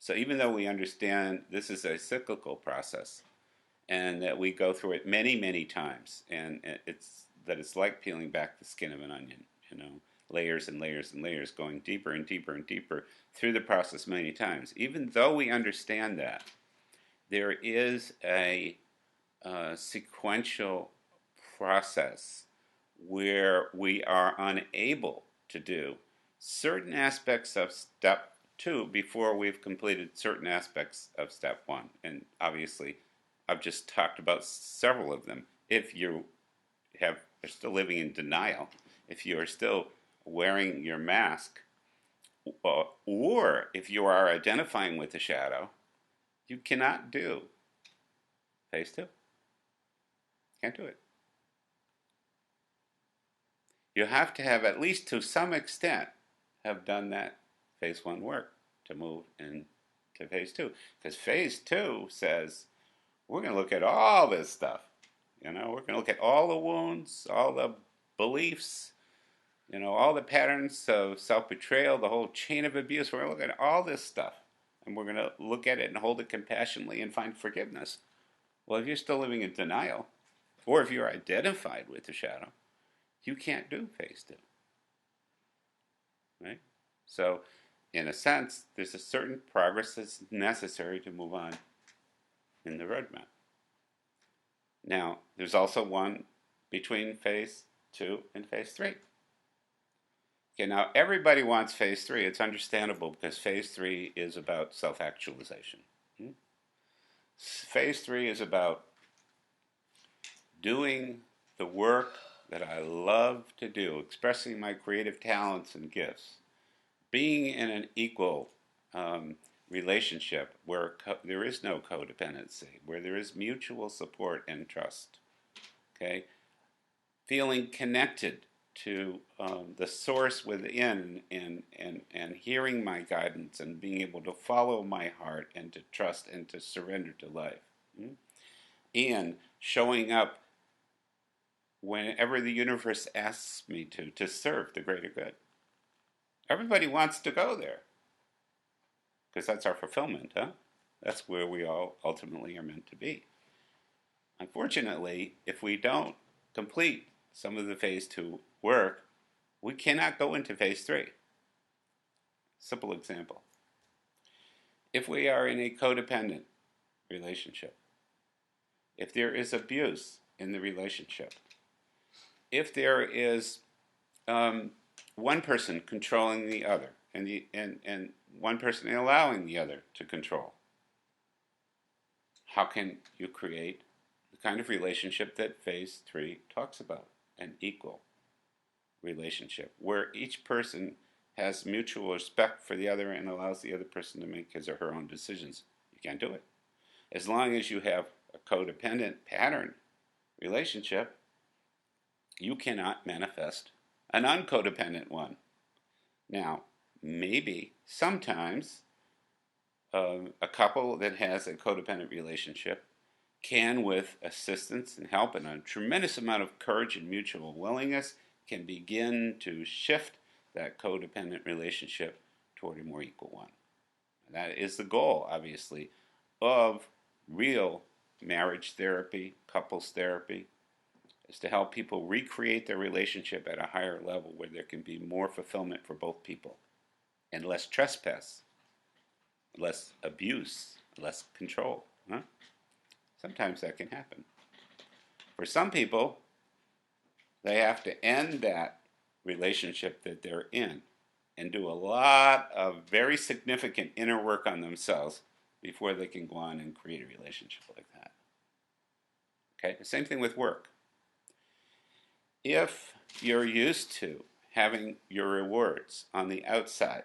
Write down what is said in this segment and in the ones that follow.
So even though we understand this is a cyclical process and that we go through it many, many times, and it's like peeling back the skin of an onion, layers and layers and layers, going deeper and deeper and deeper through the process many times. Even though we understand that, there is a sequential process where we are unable to do certain aspects of step two before we've completed certain aspects of step one. And obviously, I've just talked about several of them. If you are still living in denial, if you are still wearing your mask, or if you are identifying with the shadow, you cannot do phase two. Can't do it. You have to have, at least to some extent, have done that phase one work to move into phase two. Because phase two says, we're going to look at all this stuff. We're going to look at all the wounds, all the beliefs, all the patterns of self-betrayal, the whole chain of abuse. We're going to look at all this stuff. And we're going to look at it and hold it compassionately and find forgiveness. Well, if you're still living in denial, or if you're identified with the shadow, you can't do phase two. Right? So, in a sense, there's a certain progress that's necessary to move on in the roadmap. Now, there's also one between phase two and phase three. Okay, now everybody wants phase three. It's understandable because phase three is about self-actualization. Phase three is about doing the work that I love to do, expressing my creative talents and gifts, being in an equal relationship where there is no codependency, where there is mutual support and trust, okay? Feeling connected to the source within and hearing my guidance and being able to follow my heart and to trust and to surrender to life. And showing up whenever the universe asks me to serve the greater good. Everybody wants to go there because that's our fulfillment, huh? That's where we all ultimately are meant to be. Unfortunately, if we don't complete some of the phase two work, we cannot go into phase three. Simple example. If we are in a codependent relationship, if there is abuse in the relationship, if there is one person controlling the other and one person allowing the other to control, how can you create the kind of relationship that phase three talks about? An equal relationship where each person has mutual respect for the other and allows the other person to make his or her own decisions. You can't do it. As long as you have a codependent pattern relationship, you cannot manifest an uncodependent one. Now, maybe sometimes a couple that has a codependent relationship can, with assistance and help and a tremendous amount of courage and mutual willingness, can begin to shift that codependent relationship toward a more equal one. And that is the goal, obviously, of real marriage therapy, couples therapy, is to help people recreate their relationship at a higher level where there can be more fulfillment for both people and less trespass, less abuse, less control. Huh? Sometimes that can happen. For some people, they have to end that relationship that they're in and do a lot of very significant inner work on themselves before they can go on and create a relationship like that. Okay, the same thing with work. If you're used to having your rewards on the outside,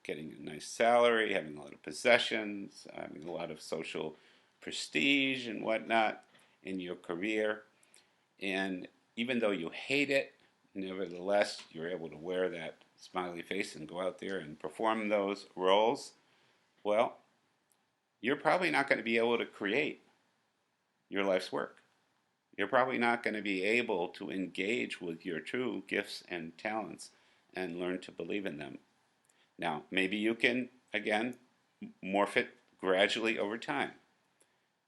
getting a nice salary, having a lot of possessions, having a lot of social prestige and whatnot in your career, and even though you hate it, nevertheless, you're able to wear that smiley face and go out there and perform those roles, well, you're probably not going to be able to create your life's work. You're probably not going to be able to engage with your true gifts and talents and learn to believe in them. Now, maybe you can, again, morph it gradually over time.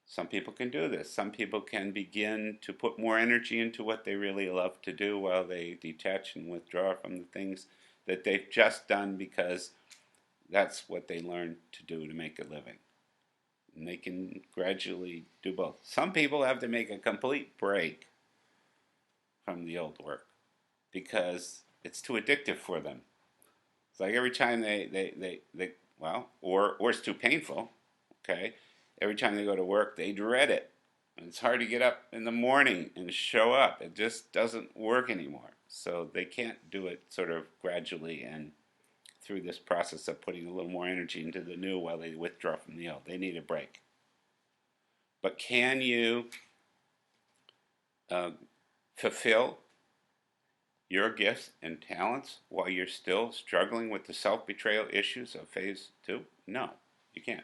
Some people can do this. Some people can begin to put more energy into what they really love to do while they detach and withdraw from the things that they've just done because that's what they learned to do to make a living. And they can gradually do both. Some people have to make a complete break from the old work because it's too addictive for them. It's like every time they or it's too painful, okay? Every time they go to work, they dread it. And it's hard to get up in the morning and show up. It just doesn't work anymore. So they can't do it sort of gradually and through this process of putting a little more energy into the new while they withdraw from the old. They need a break. But can you fulfill your gifts and talents while you're still struggling with the self-betrayal issues of phase 2? No, you can't.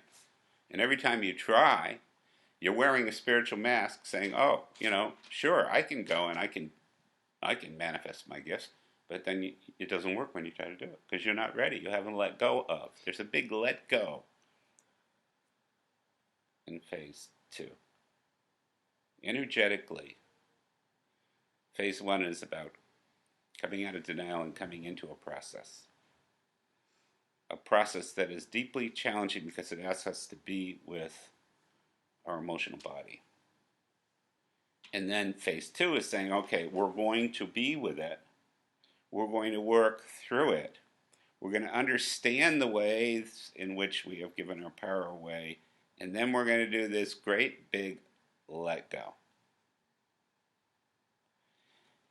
And every time you try, you're wearing a spiritual mask saying, oh, sure, I can go and I can manifest my gifts. But then it doesn't work when you try to do it because you're not ready. You haven't let go of. There's a big let go in phase 2. Energetically, phase 1 is about coming out of denial and coming into a process. A process that is deeply challenging because it asks us to be with our emotional body. And then phase 2 is saying, okay, we're going to be with it. We're going to work through it. We're going to understand the ways in which we have given our power away. And then we're going to do this great big let go.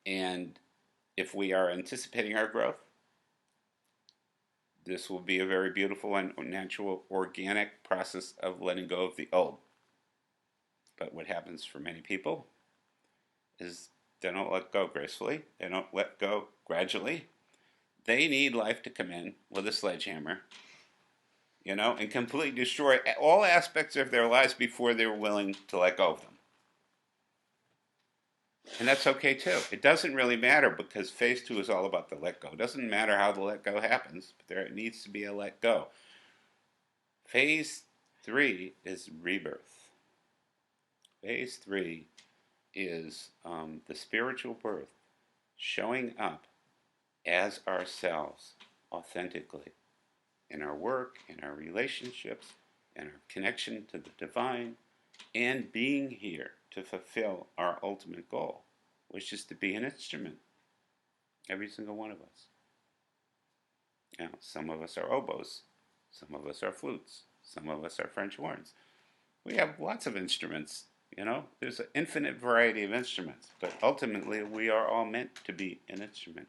And if we are anticipating our growth, this will be a very beautiful and natural, organic process of letting go of the old. But what happens for many people is they don't let go gracefully. They don't let go gradually. They need life to come in with a sledgehammer, and completely destroy all aspects of their lives before they're willing to let go of them. And that's okay too. It doesn't really matter because phase 2 is all about the let go. It doesn't matter how the let go happens, but there needs to be a let go. Phase 3 is rebirth. Phase 3 is the spiritual birth, showing up as ourselves authentically in our work, in our relationships, in our connection to the divine, and being here to fulfill our ultimate goal, which is to be an instrument. Every single one of us. Now, some of us are oboes, some of us are flutes, some of us are French horns. We have lots of instruments, There's an infinite variety of instruments, but ultimately we are all meant to be an instrument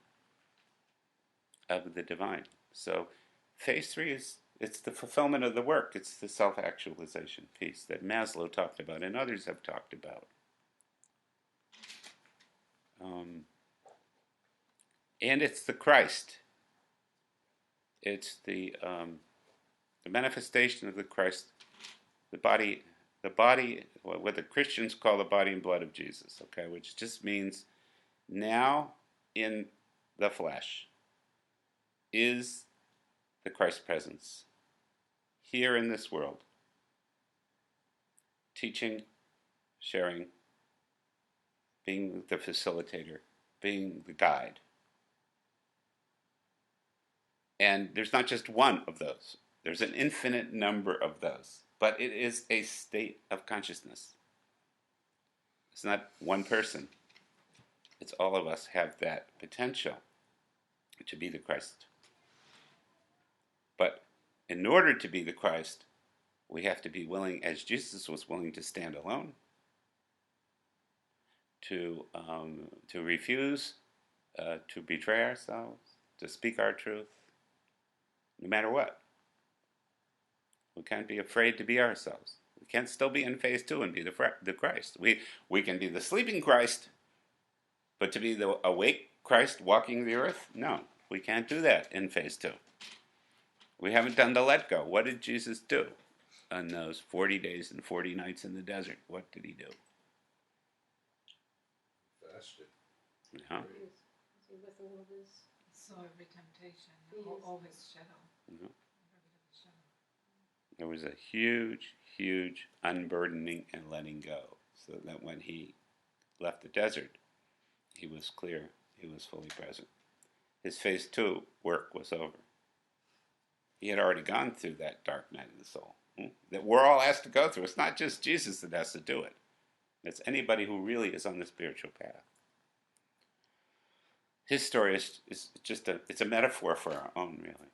of the divine. So phase 3 it's the fulfillment of the work. It's the self-actualization piece that Maslow talked about and others have talked about. And it's the Christ. It's the manifestation of the Christ, the body, what the Christians call the body and blood of Jesus, okay, which just means now in the flesh is the Christ presence here in this world, teaching, sharing, being the facilitator, being the guide. And there's not just one of those. There's an infinite number of those. But it is a state of consciousness. It's not one person. It's all of us have that potential to be the Christ. But in order to be the Christ, we have to be willing, as Jesus was willing to stand alone, to refuse to betray ourselves, to speak our truth, no matter what. We can't be afraid to be ourselves. We can't still be in phase 2 and be the Christ. We can be the sleeping Christ, but to be the awake Christ walking the earth? No, we can't do that in phase 2. We haven't done the let go. What did Jesus do on those 40 days and 40 nights in the desert? What did he do? Fasted. Yeah. He saw every temptation, all his shadow. Mm-hmm. There was a huge, huge unburdening and letting go, so that when he left the desert, he was clear, he was fully present. His phase 2 work was over. He had already gone through that dark night of the soul that we're all asked to go through. It's not just Jesus that has to do it. It's anybody who really is on the spiritual path. His story is just it's a metaphor for our own, really.